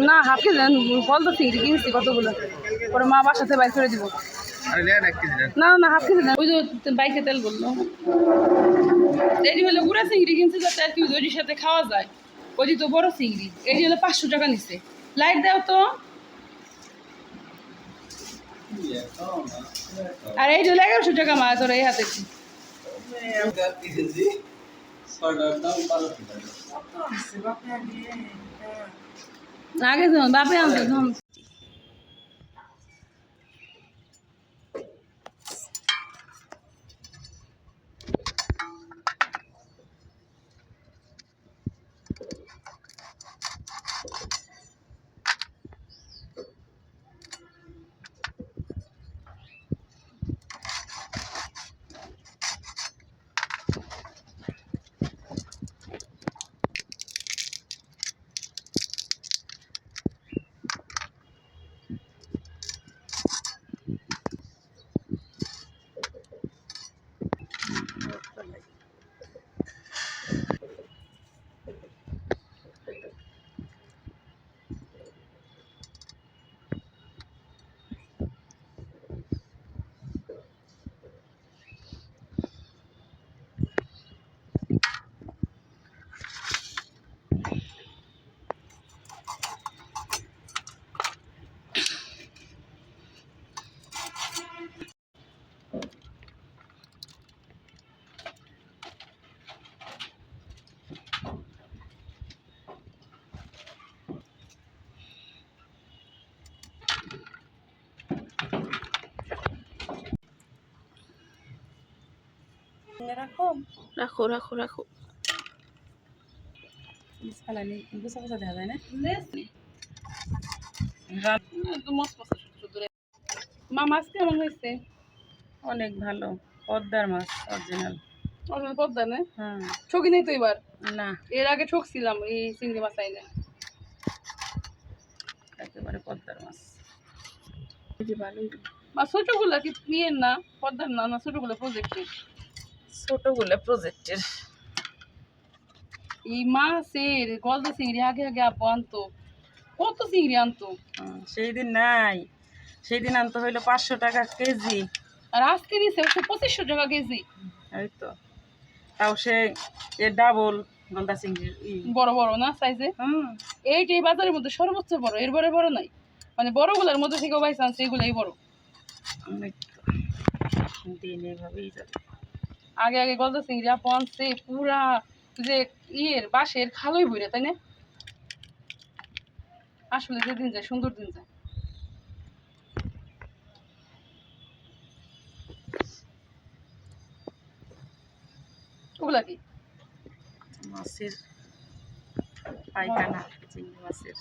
না half KG বলতো চিংড়ি কিনছি কতগুলো পরে মা বাসাতে বাইর করে দিব। না না হাফ কেজি না, ওই যে বাইকে তেল বললো এটি হলো গুড়া চিংড়ি কিনছি যাতে আর কি ওইটির সাথে খাওয়া যায়। ওইটি তো বড় চিংড়ি, এটি হলো 500 টাকা নিচ্ছে। লাইট দাও তো। আর এই হলো 1100 টাকা মাছ ওরা এই হাতে আগে বাপে আনতো। রাখো রাখো রাখো রাখো দেখা যায় না। মা মাছ কেমন হয়েছে? অনেক ভালো, পদ্মার মাছ অরিজিনাল। পদ্মা না? হ্যাঁ। ঠকি নেই তো এবার? না, এর আগে ঠকছিলাম এই চিংড়ি মাছ আইলে। একেবারে পদ্মার মাছ। ভালোই মা। ছোটগুলা কি নিয়ে না পদ্মার না? না ছোটগুলো প্রজেক্টের? ছোটগুলো প্রজেক্টের। এই মাছের গলদা চিংড়ি আগে আগে আপু আনতো, কত চিংড়ি আনতো। সেই দিন নাই, সেই দিন আনতে হইলো 500 টাকা কেজি, আর আজকে নিচ্ছে 2500 টাকা কেজি। এই তো তাও সে ডাবল গলদা চিংড়ি, বড় বড় না সাইজে। এইটাই বাজারের মধ্যে সর্বোচ্চ বড়, এর বড় বড় নাই। মানে বড়গুলোর মধ্যে থেকেও বাই চান্স এগুলাই বড়। দিন এভাবেই যাবে। আগে আগে গলদা চিংড়ি আপু আনছে পুরা যে ইয়ের বাঁশের খালই বইরে, তাই না? আসলে যে দিন যায় সুন্দর দিন যায়। ওগুলা কি? মাছের পায়খানা, চিংড়ি মাছের।